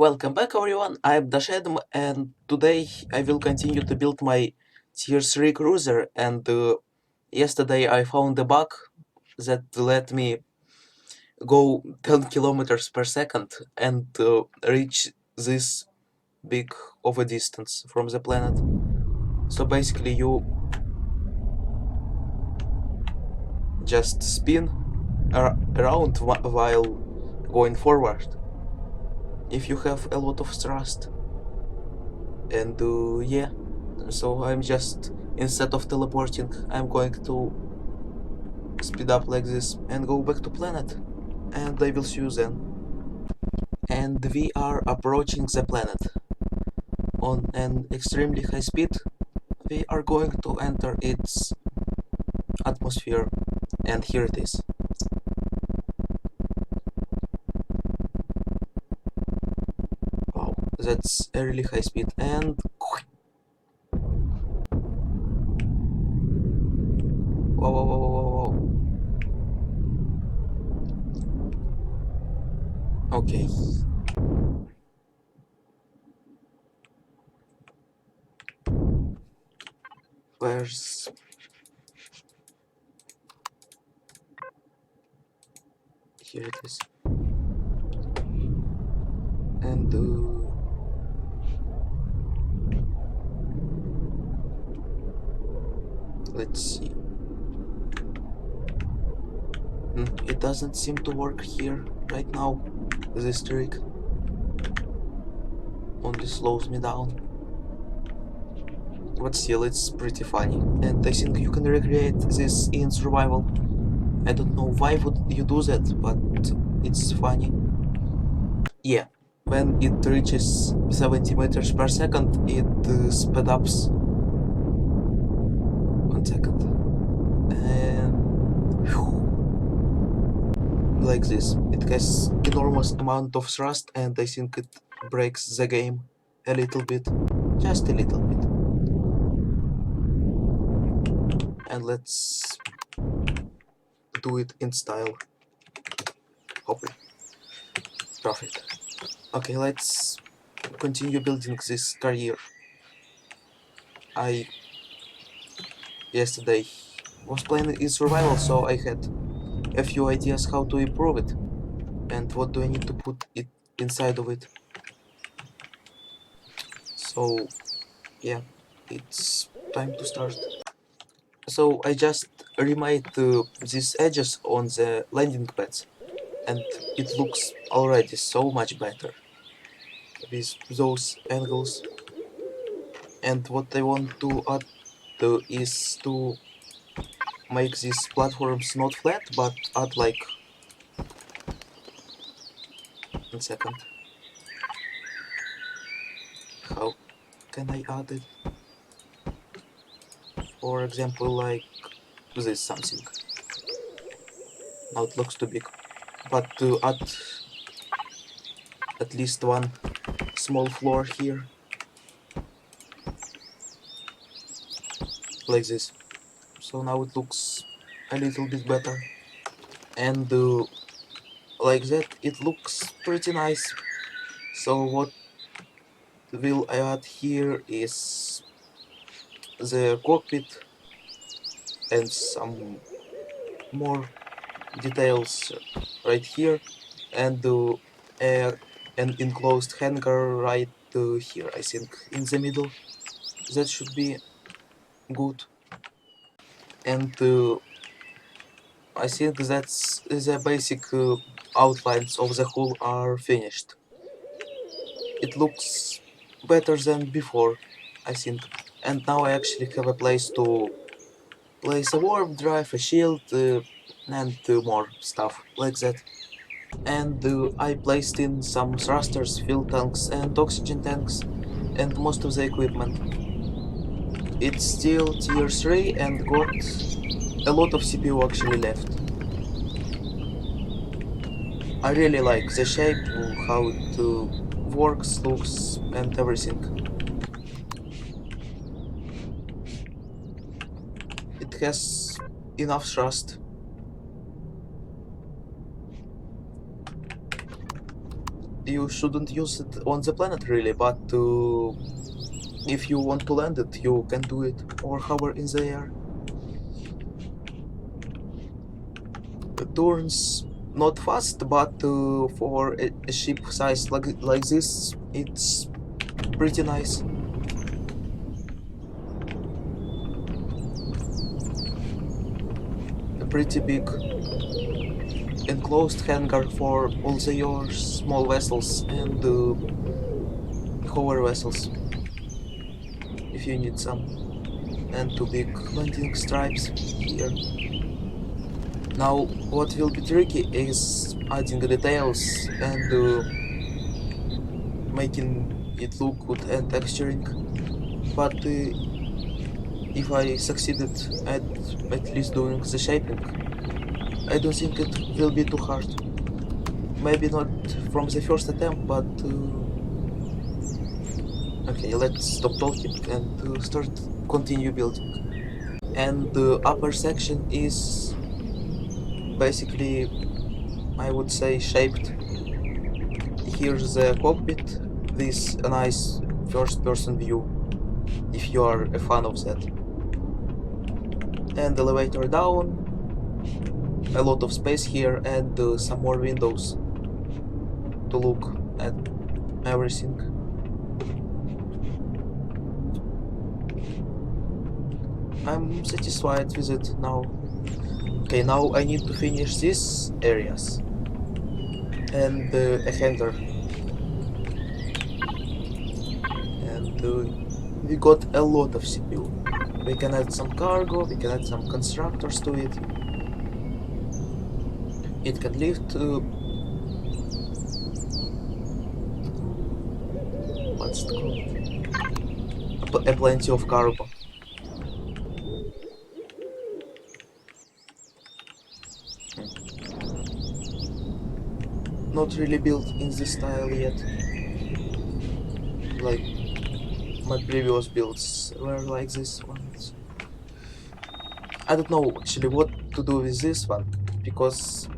Welcome back everyone, I'm DASHEDM and today I will continue to build my tier 3 cruiser and yesterday I found a bug that let me go 10 kilometers per second and reach this big of a distance from the planet. So basically you just spin around while going forward if you have a lot of thrust. And yeah, so I'm just, instead of teleporting, I'm going to speed up like this and go back to planet, and I will see you then. And we are approaching the planet on an extremely high speed. We are going to enter its atmosphere, and here it is. Wow, that's a really high speed. And whoa, whoa, whoa, whoa, whoa. Okay. Where's... Here it is. And let's see. It doesn't seem to work here right now. This trick only slows me down. But still, it's pretty funny. And I think you can recreate this in survival. I don't know why would you do that, but it's funny. Yeah, when it reaches 70 meters per second, it speed ups. 1 second. And like this. It has enormous amount of thrust and I think it breaks the game a little bit. Just a little bit. And let's do it in style. Hopefully. Perfect. Okay, let's continue building this career. I yesterday was playing in survival, so I had a few ideas how to improve it and what do I need to put it inside of it. So yeah, it's time to start. So I just remade these edges on the landing pads and it looks already so much better with those angles. And what I want to add is to make these platforms not flat but add like... 1 second. How can I add it? For example, like this something. Now it looks too big. But to add at least one small floor here. Like this. So now it looks a little bit better. And like that it looks pretty nice. So what will I add here is the cockpit and some more details right here, and an enclosed hangar right here, I think, in the middle. That should be good. And I think that's the basic outlines of the hull are finished. It looks better than before, I think. And now I actually have a place to place a warp drive, a shield, and more stuff like that. And I placed in some thrusters, fuel tanks and oxygen tanks and most of the equipment. It's still tier 3 and got a lot of CPU actually left. I really like the shape, how it works, looks and everything. It has enough thrust. you shouldn't use it on the planet really, but if you want to land it, you can do it, or hover in the air. It turns not fast, but for a ship size like this, it's pretty nice. A pretty big enclosed hangar for all your small vessels and hover vessels, if you need some, and two big landing stripes here. Now, what will be tricky is adding the details and making it look good and texturing, but if I succeeded at least doing the shaping, I don't think it will be too hard. Maybe not from the first attempt, but okay, let's stop talking and start continue building. And the upper section is basically, I would say, shaped. Here's the cockpit, this a nice first-person view, if you are a fan of that. And elevator down, a lot of space here, and some more windows to look at everything. I'm satisfied with it now. Okay, now I need to finish these areas and a hangar. And we got a lot of CPU. We can add some cargo, we can add some constructors to it. It can lift what's it called? A plenty of cargo. Not really built in this style yet. Like my previous builds were like this ones. I don't know actually what to do with this one, because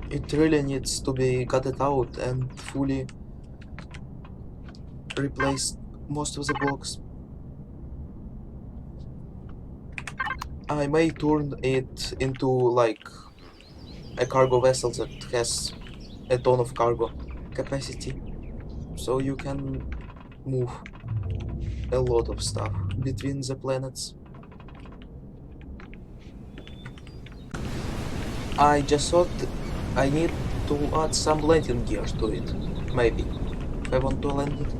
it really needs to be gutted out and fully replaced most of the blocks. I may turn it into like a cargo vessel that has a ton of cargo capacity, so you can move a lot of stuff between the planets. I just thought I need to add some landing gear to it, maybe, if I want to land it.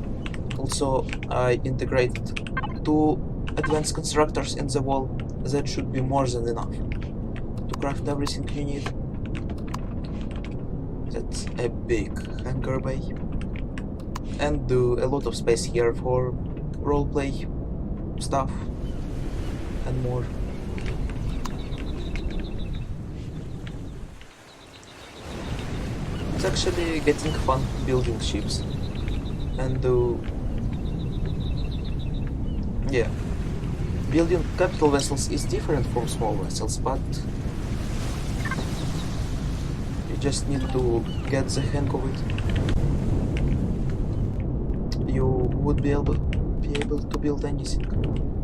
Also, I integrated two advanced constructors in the wall. That should be more than enough to craft everything you need. That's a big hangar bay. And a lot of space here for roleplay stuff and more. It's actually getting fun building ships. And yeah, building capital vessels is different from small vessels, but you just need to get the hang of it. You would be able to build anything.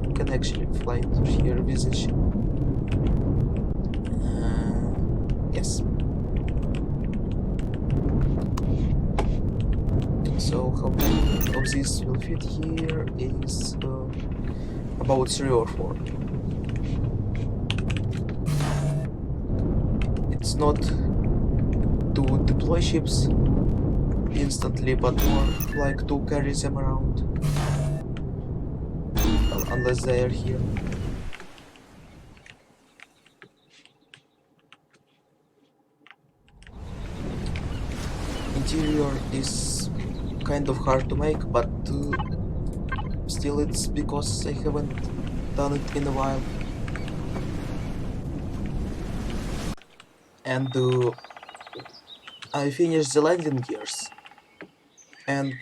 You can actually fly here with a ship. Yes. So how many of these will fit here is about 3 or 4. It's not to deploy ships instantly, but more like to carry them around. Well, unless they are here. Interior is kind of hard to make, but still it's because I haven't done it in a while. And I finished the landing gears, and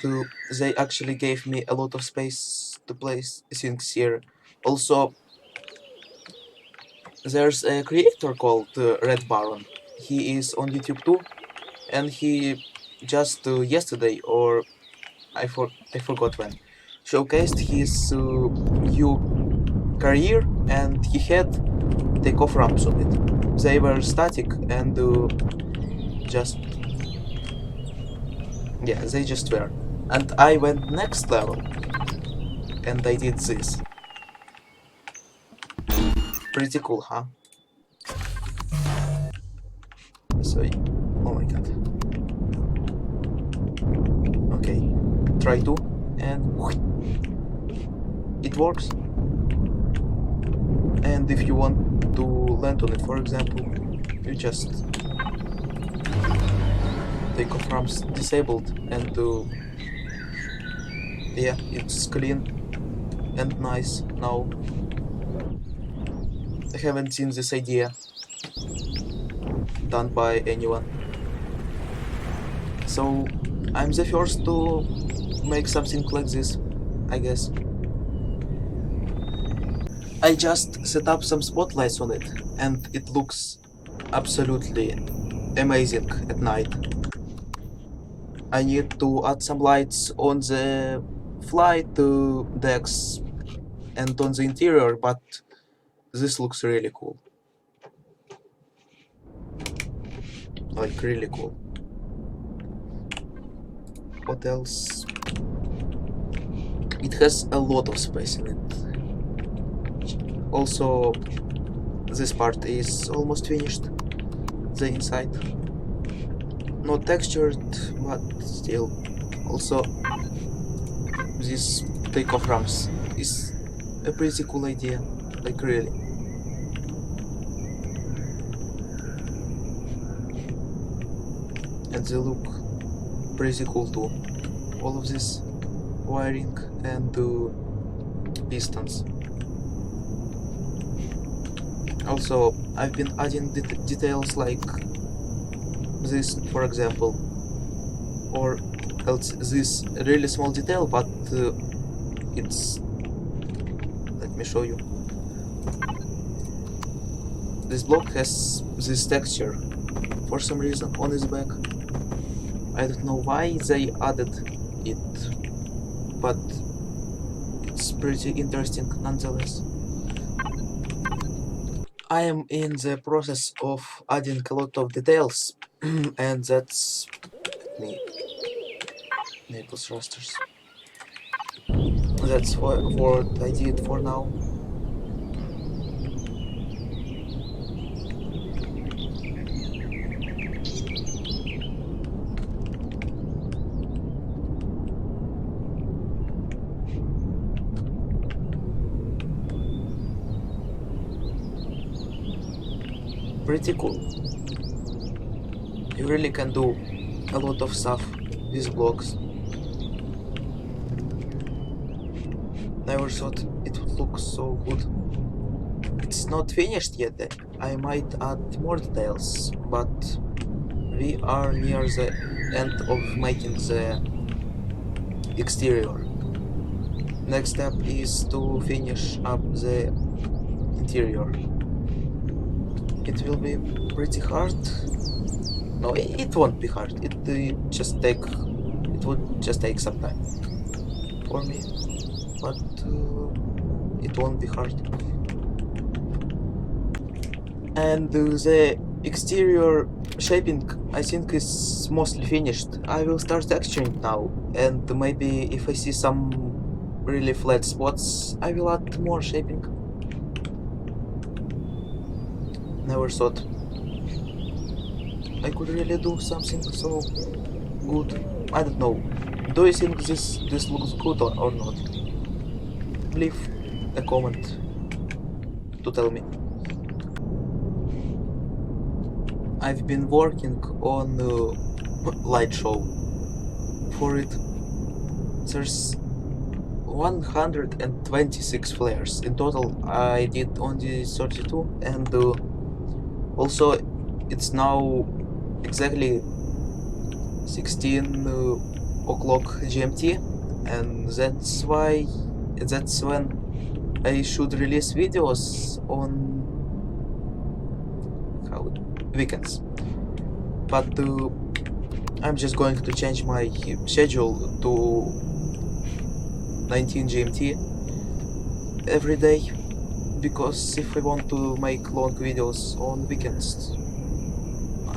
they actually gave me a lot of space to place things here. Also, there's a creator called Red Baron. He is on YouTube too, and he just yesterday, or I forgot when, showcased his new career, and he had takeoff ramps on it. They were static and just yeah, they just were. And I went next level, and I did this. Pretty cool, huh? So, oh my god. Okay, try to, and it works. And if you want to land on it, for example, you just take off ramps disabled, and yeah, it's clean and nice now. I haven't seen this idea done by anyone, so I'm the first to make something like this, I guess. I just set up some spotlights on it, and it looks absolutely amazing at night. I need to add some lights on the flight decks and on the interior, but this looks really cool. Like, really cool. What else? It has a lot of space in it. Also, this part is almost finished. The inside. Not textured, but still. Also, this takeoff ramps is a pretty cool idea. Like, really. And they look pretty cool too. All of this wiring and pistons. Also, I've been adding details like this, for example, or else this really small detail, but it's, let me show you. This block has this texture for some reason on its back. I don't know why they added it, but it's pretty interesting nonetheless. I am in the process of adding a lot of details, and that's me. Naples rosters. That's what I did for now. Pretty cool. You really can do a lot of stuff with blocks. Never thought it would look so good. It's not finished yet. I might add more details, but we are near the end of making the exterior. Next step is to finish up the interior. It will be pretty hard. No, it won't be hard. It would just take some time for me, but it won't be hard. And the exterior shaping, I think, is mostly finished. I will start texturing now, and maybe if I see some really flat spots, I will add more shaping. Never thought I could really do something so good. I don't know. Do you think this looks good or not? Leave a comment to tell me. I've been working on light show for it. There's 126 flares in total. I did only 32, and also it's now exactly 16 o'clock GMT, and that's when I should release videos on weekends. But I'm just going to change my schedule to 19 GMT every day, because if I want to make long videos on weekends,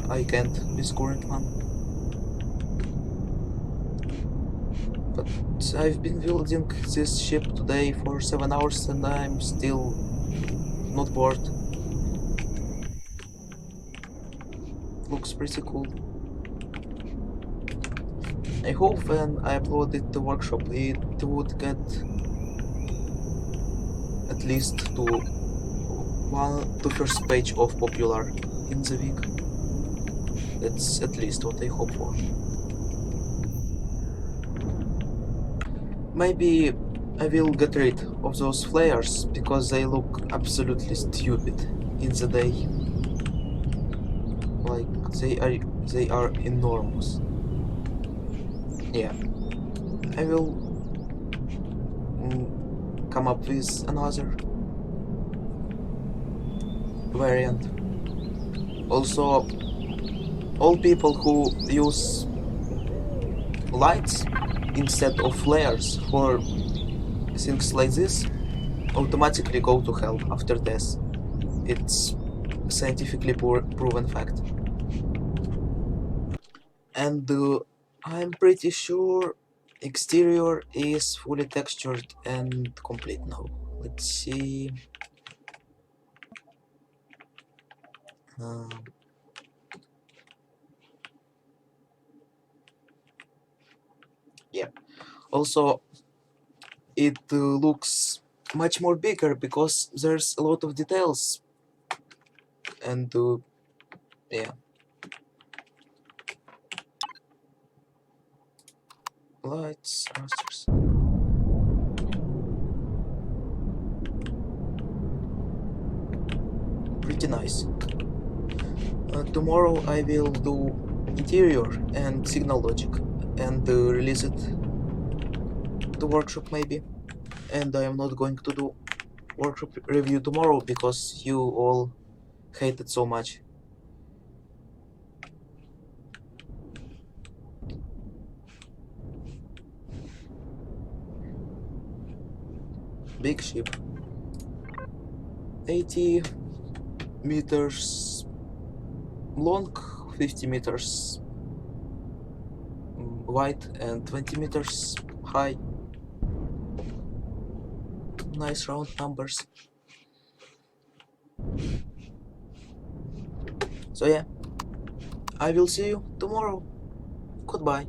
I can't with current one. But I've been building this ship today for 7 hours and I'm still not bored. Looks pretty cool. I hope when I upload it to workshop it would get at least to first page of popular in the week. That's at least what I hope for. Maybe I will get rid of those flares because they look absolutely stupid in the day. Like they are enormous. Yeah, I will come up with another variant. Also, all people who use lights instead of flares for things like this automatically go to hell after death. It's scientifically proven fact. And I'm pretty sure exterior is fully textured and complete now. Let's see. Um, yeah. Also, it looks much more bigger because there's a lot of details. And yeah, lights, rosters. Pretty nice. Tomorrow I will do interior and signal logic and release it to workshop maybe. And I am not going to do workshop review tomorrow because you all hate it so much. Big ship, 80 meters long, 50 meters wide and 20 meters high. Nice round numbers. So yeah, I will see you tomorrow. Goodbye.